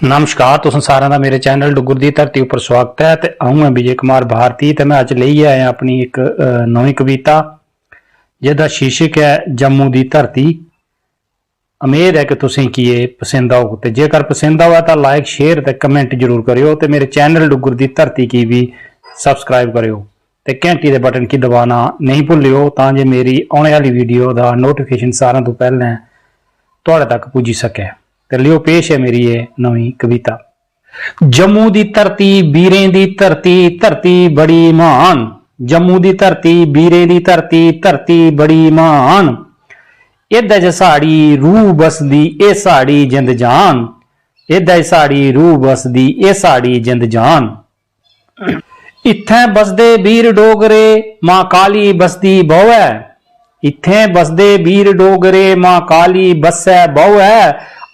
नमस्कार, तुम सारा का मेरे चैनल डुगर दी धरती उपर स्वागत है। तो आऊँ मैं विजय कुमार भारती। तो मैं अज ले आया अपनी एक नवी कविता जिसका शीर्षक है जम्मू दी धरती। उम्मीद है कि तुसें की ये पसंद आओ। तो जेकर पसंद आवा तो लाइक शेयर तो कमेंट जरूर करियो। तो मेरे चैनल डुगर दी धरती की भी सबसक्राइब करियो। तो घंटी के बटन की दबाना नहीं भूलियो ताकि मेरी आने वाली वीडियो का नोटिफिकेशन सारे तो पहले तुहाडे तक पुजी सके। तो लियो पेश है मेरी ये नवी कविता। जम्मू दी धरती वीरें दी धरती, धरती बड़ी महान। जम्मू दी धरती वीरें दी धरती, धरती बड़ी महान। इधर च साड़ी रूह बसदी ए साड़ी जिंद जान। इधर साड़ी रूह बसदी ए साड़ी जिंद जान। इत्थे बसदे वीर डोगरे मां काली बसदी बहु है। इत्थे बसदे वीर डोगरे मां काली बसै बहु है।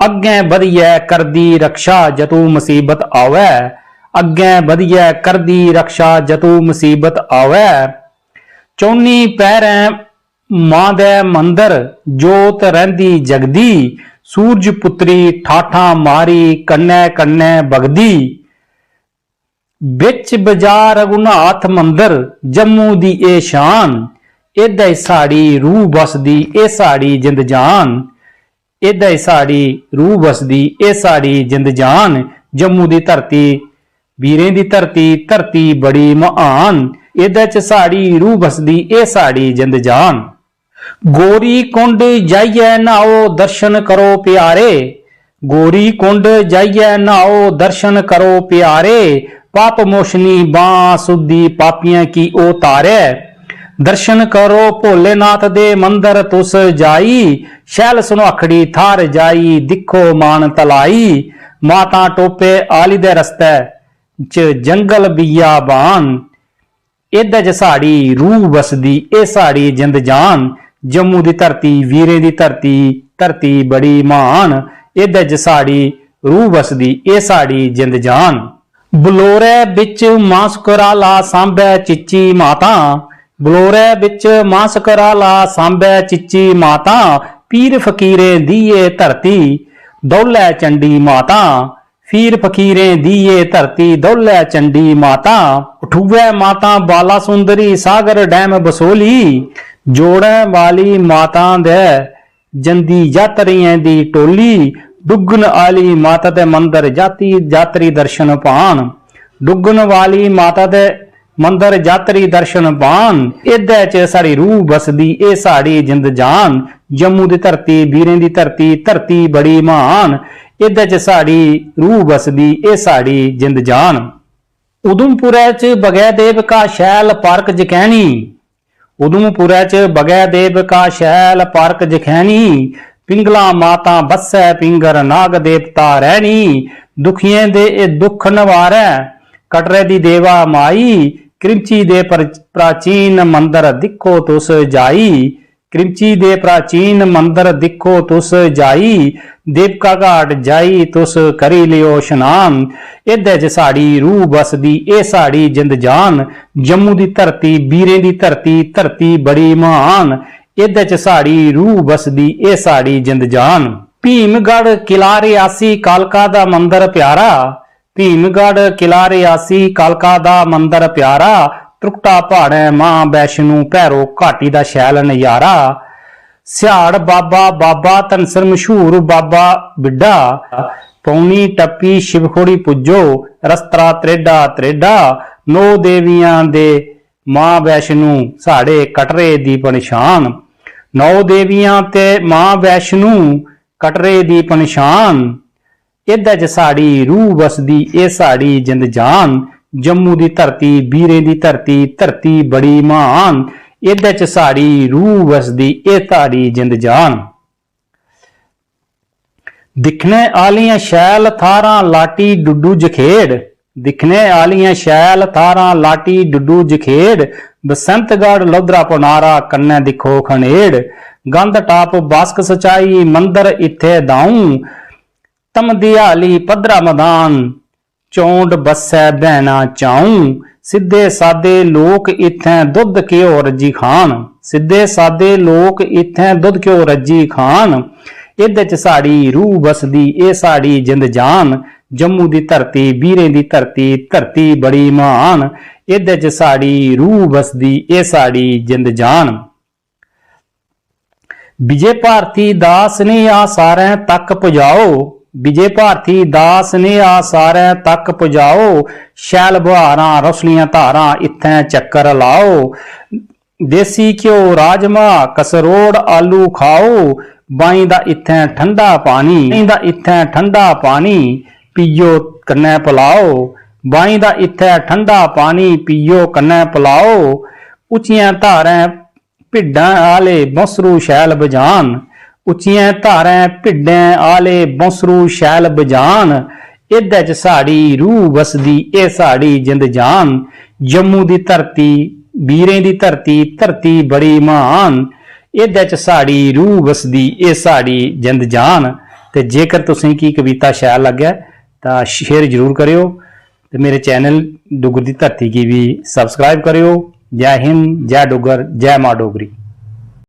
अगे बधियै करदी रक्षा जतू मुसीबत आवै। अगे बधियै करदी रक्षा जतू मुसीबत आवै। चौनी पैरें मां दे मंदर जोत रहिंदी जगदी। सूरज पुत्री ठाठा मारी कन्ने कन्ने बगदी। बिच बाजार रघुनाथ मंदर जम्मू दी ए शान। इधर साड़ी रूह बसदी ए साड़ी जिंद जान। इधर साड़ी रूह बसदी ए साड़ी जिंद जान। जम्मू दी धरती वीरें दी धरती, धरती बड़ी महान। इधर च साड़ी रूह बसदी ए साड़ी जिंद जान। गोरी कुंड जाइए नहाओ दर्शन करो प्यारे। गोरी कुंड जाइए नहाओ दर्शन करो प्यारे। पाप मोशनी बां सुधी पापियां की ओ तारे। दर्शन करो भोलेनाथ दे मंदर तुस जाई। शैल सुनाखड़ी थार जाई दिखो मान तलाई। माता टोपे आली दे रस्ते च जंगल बियाबान। इधर च साड़ी रूह बसदी ए साड़ी जिंद जान। जम्मू दी धरती वीरें दी धरती, धरती बड़ी महान। इधर च साड़ी रूह बसदी ए साड़ी जिंद जान। बलोरे बिच मां सुकराला सांभै चिची माता। बलोरे बिच मां सुकराला सांभै चिची माता। पीर फकीरें दी ये धरती दौलै चंडी माता। पीर फकीरें दी ये धरती दौलै चंडी माता। उठुए माता बाला सुंदरी सागर डैम बसोली। जोड़े वाली माता दे जंदी यात्रियां दी टोली। डुगन आली माता दे मंदिर जाती यात्री दर्शन पान। डुगन वाली माता दे मंदिर यात्री दर्शन पान। इधर च साड़ी रूह बसदी ए साड़ी जिंद जान। जम्मू दी धरती वीरें दी धरती, धरती बड़ी महान। इधर च साड़ी रूह बसदी ए साड़ी जिंद जान। उधमपुरै च बगै देव का शैल पार्क जखैनी। उधमपुरै च बगै देव का शैल पार्क जखैनी। पिंगला माता बस्सै पिंगर नाग देवता रैनी। दुखियें दे दुख नवारै कटरे दी देवा माई। क्रिमची दे प्राचीन मंदिर दिखो तुस जाई। क्रिमची दे प्राचीन मंदिर दिखो तुस जाई। देवका घाट जाई तुस करी लियो स्नान। इधर च साड़ी रूह बसदी ए साड़ी जिंद जान। जम्मू दी धरती वीरें दी धरती, धरती बड़ी महान। इधर च साड़ी रूह बसदी ए साड़ी जिंद जान। भीमगढ़ किला रियासी कालका दा मंदिर प्यारा। भीमगढ़ किला रियासी कालका दा मंदिर प्यारा। त्रुकटा पहाड़े मां वैष्णो भैरो घाटी दा शैल नजारा। सियाड़ बाबा बाबा धनसर मशहूर बाबा बिड्डा। पौनी टप्पी शिवखोड़ी पुज्जो रस्तरा त्रेडा त्रेडा। नौ देवियां दे मां वैष्णो साढ़े कटरे दी पनछान। नौ देवियां ते मां वैष्णो कटरे दी पनछान। इधर च साड़ी रूह बसदी ए साड़ी जिंद जान। जम्मू दी धरती वीरें दी धरती, धरती बड़ी महान। इधर च साड़ी रूह बसदी ए साड़ी जिंद जान। दिखने आलियां शैल थारां लाटी डुडू जखेड़। दिखने आलियां शैल थारां लाटी डुडू जखेड़। बसंतगढ़ लोधरा पुनारा कन्ने दिखो खनेड़। गंद टाप बास्क सचाई मंदिर इत्थे दाऊं। तमदियाली पदरा मैदान चौंड बस्सै बहना चाऊं। सीधे सादे लोक इत्थें दुध घ्यो रज्जी खान। सीधे सादे लोक इत्थें दुध घ्यो रज्जी खान। ਇਹਦੇ ਚ ਸਾਡੀ ਰੂਹ ਵਸਦੀ ਇਹ ਸਾਡੀ ਜਿੰਦ ਜਾਨ ਜੰਮੂ ਦੀ ਧਰਤੀ ਵੀਰੇ ਦੀ ਧਰਤੀ ਧਰਤੀ ਬੜੀ ਮਹਾਨ ਇਹਦੇ ਚ ਸਾਡੀ ਰੂਹ ਵਸਦੀ ਇਹ ਸਾਡੀ ਜਿੰਦ ਜਾਨ ਵਿਜੇ ਭਾਰਤੀ ਦਾਸ ਨੇ ਆ ਸਾਰਿਆਂ ਤੱਕ ਪੁਜਾਓ ਵਿਜੇ ਭਾਰਤੀ ਦਾਸ ਨੇ ਆ ਸਾਰਿਆਂ ਤੱਕ ਪੁਜਾਓ ਸ਼ੈਲ ਬਹਾਰਾਂ ਰਸਲੀਆਂ ਧਾਰਾਂ ਇੱਥੇ ਚੱਕਰ ਲਾਓ ਦੇਸੀ ਘਿਓ ਰਾਜਮਾ ਕਸਰੋੜ ਆਲੂ ਖਾਓ ਬਾਈ ਦਾ ਇੱਥੇ ਠੰਡਾ ਪਾਣੀ ਪੀਓ ਕੰਨੇ ਪਿਲਾਓ ਬਾਈ ਦਾ ਇੱਥੇ ਠੰਡਾ ਪਾਣੀ ਪੀਓ ਕੰਨੇ ਪਿਲਾਓ ਉੱਚੀਆਂ ਧਾਰਾਂ भिड्डां आले बंसरू शैल बजान उच्चियां धारां भिड्डां आले बंसरू शैल बजान इहदे च साड़ी रूह वसदी ए साड़ी जिंद जान जम्मू दी धरती वीरें दी धरती धरती बड़ी महान इहदे च साड़ी रूह वसदी ए साड़ी जिंद जान। ते जेकर तुसीं की कविता शैल लगे तां शेयर जरूर करियो ते मेरे चैनल डुगर दी धरती की भी सबसक्राइब करियो। जय हिंद जय डुगर जय मां डोगरी।